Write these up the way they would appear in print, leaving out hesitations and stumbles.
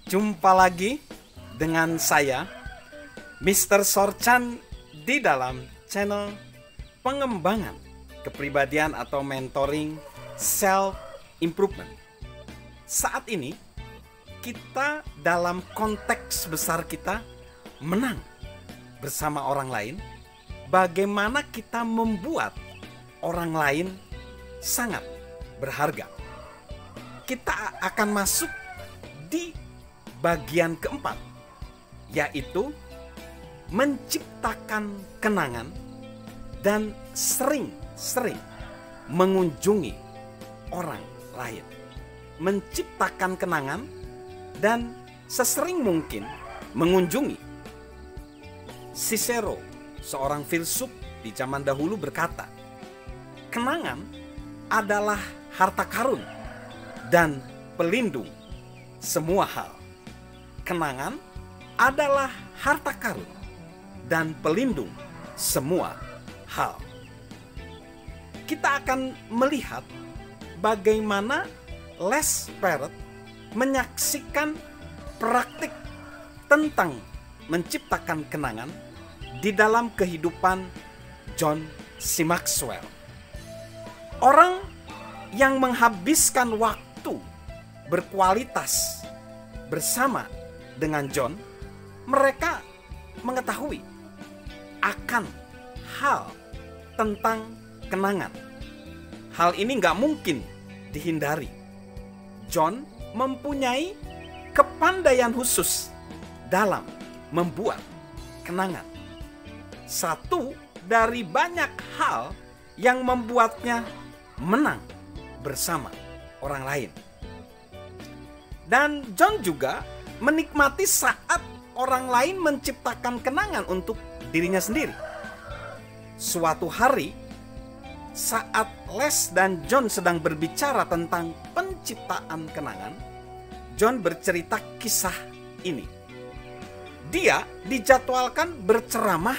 Jumpa lagi dengan saya, Mr. Sorchan, di dalam channel pengembangan kepribadian atau mentoring self improvement. Saat ini kita dalam konteks besar kita menang bersama orang lain. Bagaimana kita membuat orang lain sangat berharga. Kita akan masuk di bagian keempat, yaitu menciptakan kenangan dan sering-sering mengunjungi orang lain. Menciptakan kenangan dan sesering mungkin mengunjungi. Cicero, seorang filsuf di zaman dahulu, berkata, kenangan adalah harta karun dan pelindung semua hal. Kenangan adalah harta karun dan pelindung semua hal. Kita akan melihat bagaimana Les Perret menyaksikan praktik tentang menciptakan kenangan di dalam kehidupan John C. Maxwell. Orang yang menghabiskan waktu berkualitas bersama dengan John, mereka mengetahui akan hal tentang kenangan. Hal ini nggak mungkin dihindari. John mempunyai kepandaian khusus dalam membuat kenangan. Satu dari banyak hal yang membuatnya menang bersama orang lain. Dan John juga menikmati saat orang lain menciptakan kenangan untuk dirinya sendiri. Suatu hari, saat Les dan John sedang berbicara tentang penciptaan kenangan, John bercerita kisah ini. Dia dijadwalkan berceramah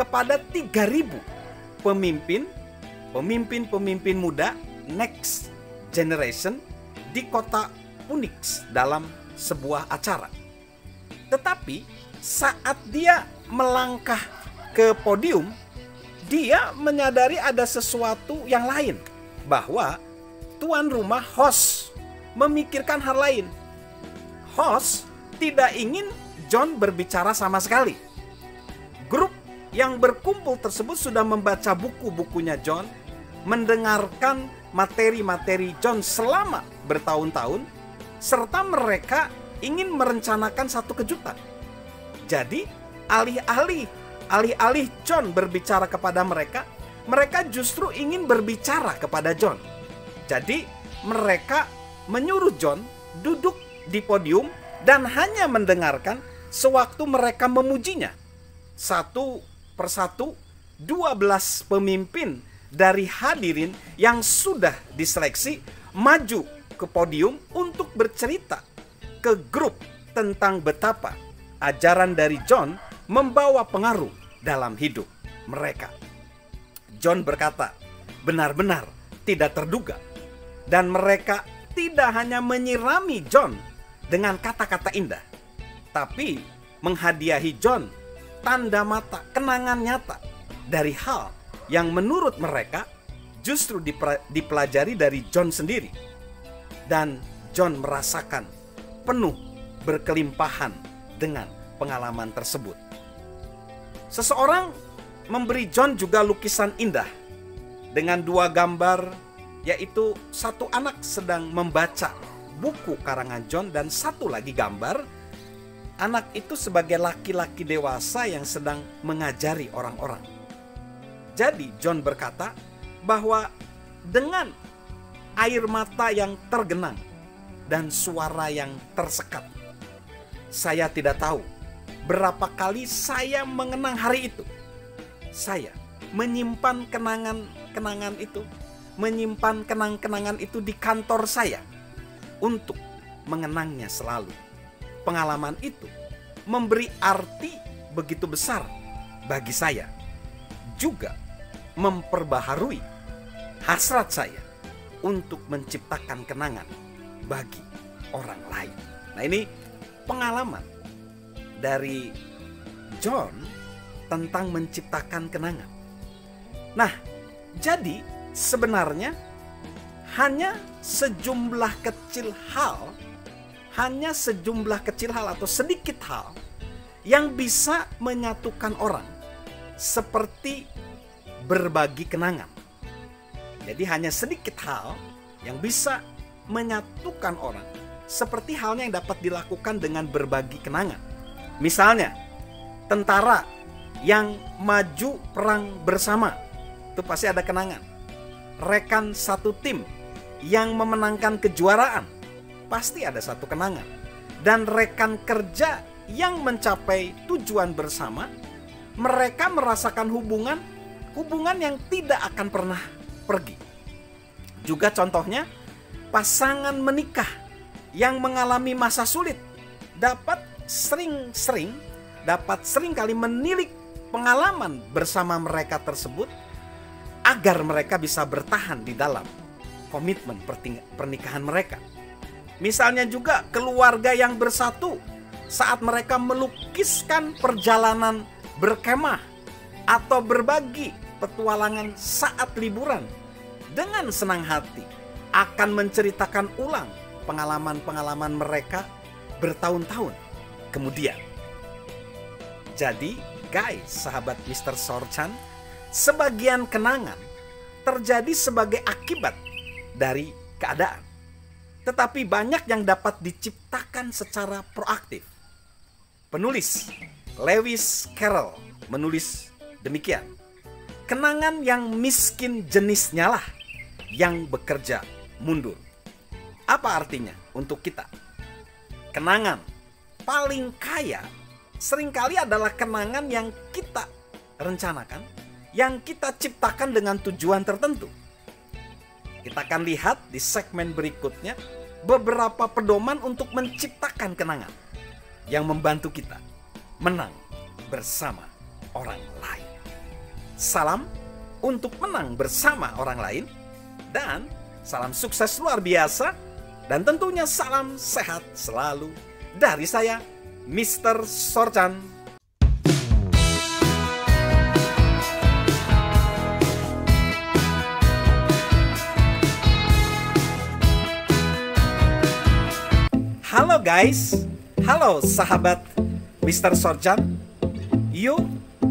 kepada 3.000 pemimpin muda next generation di kota Phoenix dalam sebuah acara. Tetapi saat dia melangkah ke podium, dia menyadari ada sesuatu yang lain, bahwa tuan rumah host memikirkan hal lain. Host tidak ingin John berbicara sama sekali. Grup yang berkumpul tersebut sudah membaca buku-bukunya John, mendengarkan materi-materi John selama bertahun-tahun, serta mereka ingin merencanakan satu kejutan. Jadi alih-alih John berbicara kepada mereka, mereka justru ingin berbicara kepada John. Jadi mereka menyuruh John duduk di podium dan hanya mendengarkan sewaktu mereka memujinya. Satu persatu 12 pemimpin dari hadirin yang sudah diseleksi maju ke podium untuk bercerita ke grup tentang betapa ajaran dari John membawa pengaruh dalam hidup mereka. John berkata, benar-benar tidak terduga. Dan mereka tidak hanya menyirami John dengan kata-kata indah, tapi menghadiahi John tanda mata, kenangan nyata dari hal yang menurut mereka justru dipelajari dari John sendiri. Dan John merasakan penuh berkelimpahan dengan pengalaman tersebut. Seseorang memberi John juga lukisan indah dengan 2 gambar, yaitu satu anak sedang membaca buku karangan John dan satu lagi gambar anak itu sebagai laki-laki dewasa yang sedang mengajari orang-orang. Jadi John berkata bahwa dengan air mata yang tergenang dan suara yang tersekat, saya tidak tahu berapa kali saya mengenang hari itu. Saya menyimpan kenangan-kenangan itu, menyimpan kenang-kenangan itu di kantor saya untuk mengenangnya selalu. Pengalaman itu memberi arti begitu besar bagi saya, juga memperbaharui hasrat saya untuk menciptakan kenangan bagi orang lain. Nah, ini pengalaman dari John tentang menciptakan kenangan. Nah, jadi sebenarnya hanya sejumlah kecil hal atau sedikit hal yang bisa menyatukan orang, seperti berbagi kenangan. Jadi hanya sedikit hal yang bisa menyatukan orang, seperti halnya yang dapat dilakukan dengan berbagi kenangan. Misalnya, tentara yang maju perang bersama, itu pasti ada kenangan. Rekan satu tim yang memenangkan kejuaraan, pasti ada satu kenangan. Dan rekan kerja yang mencapai tujuan bersama, mereka merasakan hubungan yang tidak akan pernah pergi. Juga contohnya, pasangan menikah yang mengalami masa sulit dapat seringkali menilik pengalaman bersama mereka tersebut agar mereka bisa bertahan di dalam komitmen pernikahan mereka. Misalnya juga keluarga yang bersatu saat mereka melukiskan perjalanan berkemah atau berbagi petualangan saat liburan dengan senang hati akan menceritakan ulang pengalaman-pengalaman mereka bertahun-tahun kemudian. Jadi guys, sahabat Mr. Sorchan, sebagian kenangan terjadi sebagai akibat dari keadaan, tetapi banyak yang dapat diciptakan secara proaktif. Penulis Lewis Carroll menulis demikian: kenangan yang miskin jenisnya lah yang bekerja mundur. Apa artinya untuk kita? Kenangan paling kaya seringkali adalah kenangan yang kita rencanakan, yang kita ciptakan dengan tujuan tertentu. Kita akan lihat di segmen berikutnya beberapa pedoman untuk menciptakan kenangan yang membantu kita menang bersama orang lain. Salam untuk menang bersama orang lain, dan salam sukses luar biasa, dan tentunya salam sehat selalu dari saya, Mr. Sorchan. Halo guys, halo sahabat Mr. Sorchan. Yuk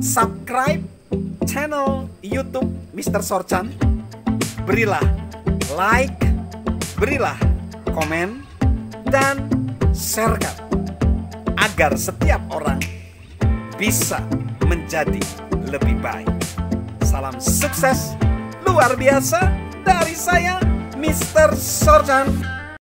subscribe channel YouTube Mr. Sorchan. Berilah like, berilah komen, dan sharekan agar setiap orang bisa menjadi lebih baik. Salam sukses luar biasa dari saya, Mr. Sorchan.